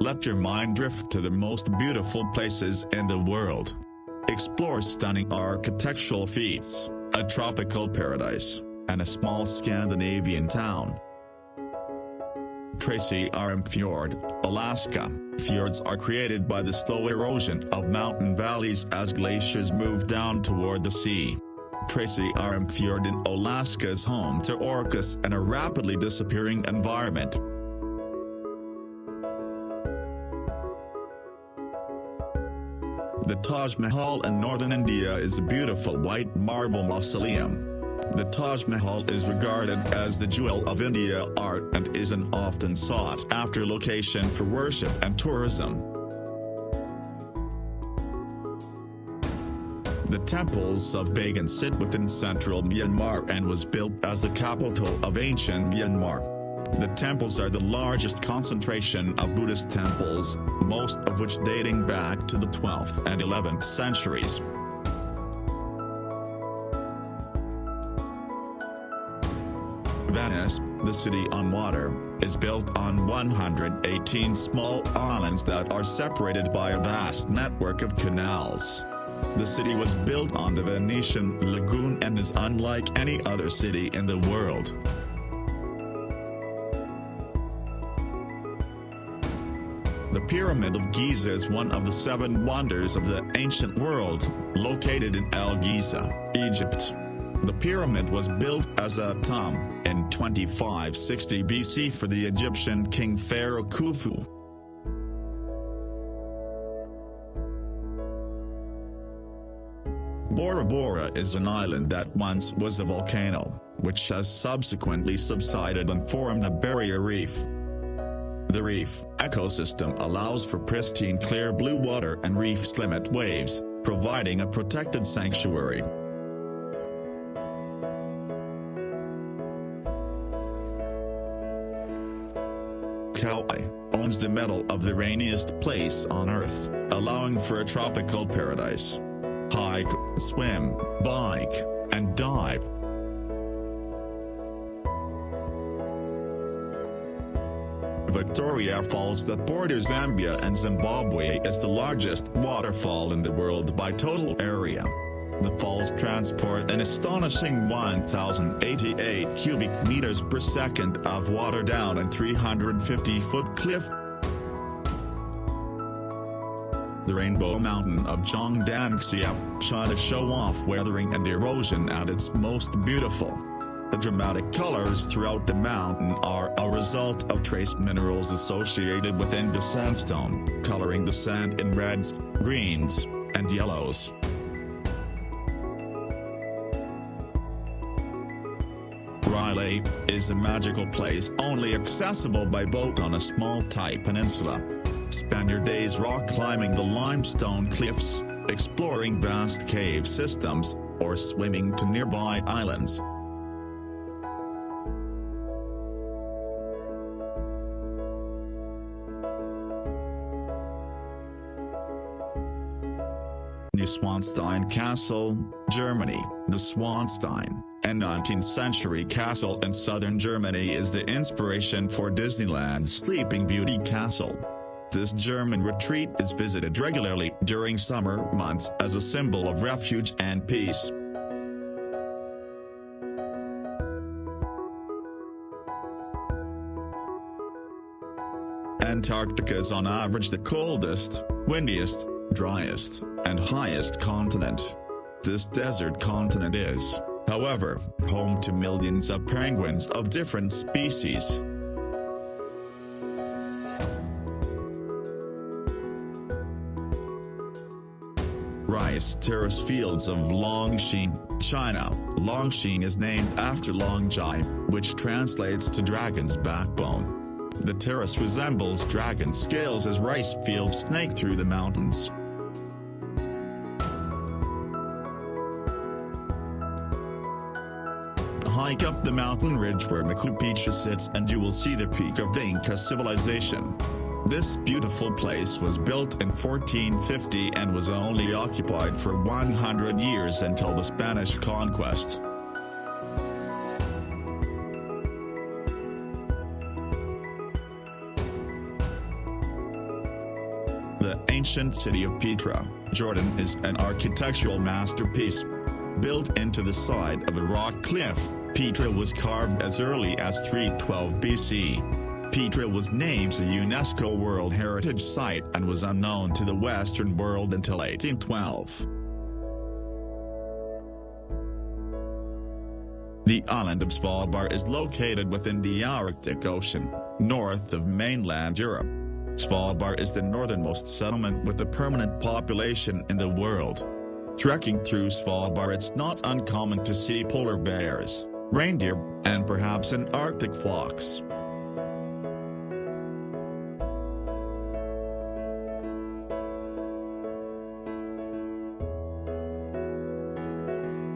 let your mind drift to the most beautiful places in the world. Explore stunning architectural feats, a tropical paradise, and a small Scandinavian town. Tracy Arm Fjord, Alaska. Fjords are created by the slow erosion of mountain valleys as glaciers move down toward the sea. Tracy Arm Fjord in Alaska is home to orcas and a rapidly disappearing environment. The Taj Mahal in northern India is a beautiful white marble mausoleum. The Taj Mahal is regarded as the jewel of India art and is an often sought-after location for worship and tourism. The temples of Bagan sit within central Myanmar and was built as the capital of ancient Myanmar. The temples are the largest concentration of Buddhist temples, most of which dating back to the 12th and 11th centuries. Venice, the city on water, is built on 118 small islands that are separated by a vast network of canals. The city was built on the Venetian lagoon and is unlike any other city in the world. The Pyramid of Giza is one of the 7 wonders of the ancient world, located in El Giza, Egypt. The pyramid was built as a tomb in 2560 BC for the Egyptian king Pharaoh Khufu. Bora Bora is an island that once was a volcano, which has subsequently subsided and formed a barrier reef. The reef ecosystem allows for pristine clear blue water and reefs limit waves, providing a protected sanctuary. Kauai owns the medal of the rainiest place on Earth, allowing for a tropical paradise. Hike, swim, bike, and dive. Victoria Falls that borders Zambia and Zimbabwe is the largest waterfall in the world by total area. The falls transport an astonishing 1,088 cubic meters per second of water down a 350-foot cliff. The Rainbow Mountain of Zhangdanxia, China show off weathering and erosion at its most beautiful. The dramatic colors throughout the mountain are a result of trace minerals associated within the sandstone, coloring the sand in reds, greens, and yellows. Riley is a magical place only accessible by boat on a small tight peninsula. Spend your days rock climbing the limestone cliffs, exploring vast cave systems, or swimming to nearby islands. Neuschwanstein Castle, Germany. The Schwanstein, a 19th-century castle in southern Germany, is the inspiration for Disneyland's Sleeping Beauty Castle. This German retreat is visited regularly during summer months as a symbol of refuge and peace. Antarctica is on average the coldest, windiest, driest, and highest continent. This desert continent is, however, home to millions of penguins of different species. Rice terrace fields of Longshan, China. Longshan is named after Longjai, which translates to dragon's backbone. The terrace resembles dragon scales as rice fields snake through the mountains. Hike up the mountain ridge where Machu Picchu sits and you will see the peak of Inca civilization. This beautiful place was built in 1450 and was only occupied for 100 years until the Spanish conquest. The ancient city of Petra, Jordan is an architectural masterpiece. Built into the side of a rock cliff, Petra was carved as early as 312 BC. Petra was named a UNESCO World Heritage Site and was unknown to the Western world until 1812. The island of Svalbard is located within the Arctic Ocean, north of mainland Europe. Svalbard is the northernmost settlement with a permanent population in the world. Trekking through Svalbard, it's not uncommon to see polar bears, reindeer, and perhaps an Arctic fox.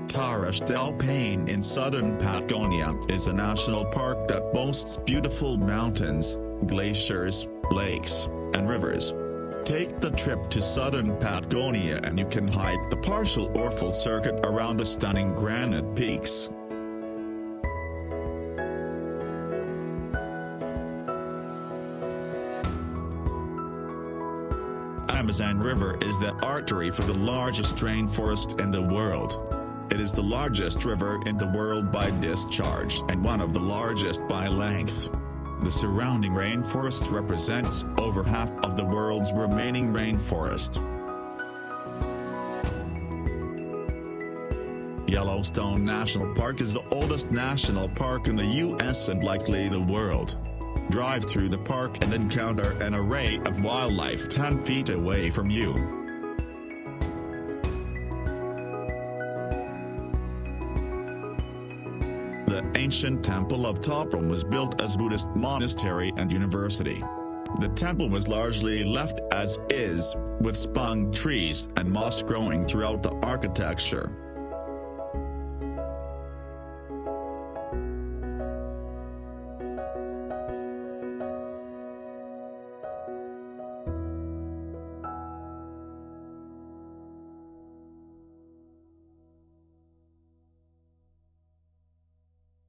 Torres del Paine in southern Patagonia is a national park that boasts beautiful mountains, glaciers, lakes, and rivers. Take the trip to southern Patagonia and you can hike the partial or full circuit around the stunning granite peaks. Amazon River is the artery for the largest rainforest in the world. It is the largest river in the world by discharge and one of the largest by length. The surrounding rainforest represents over half of the world's remaining rainforest. Yellowstone National Park is the oldest national park in the U.S. and likely the world. Drive through the park and encounter an array of wildlife 10 feet away from you. The ancient Temple of Toprom was built as Buddhist monastery and university. The temple was largely left as is, with spung trees and moss growing throughout the architecture.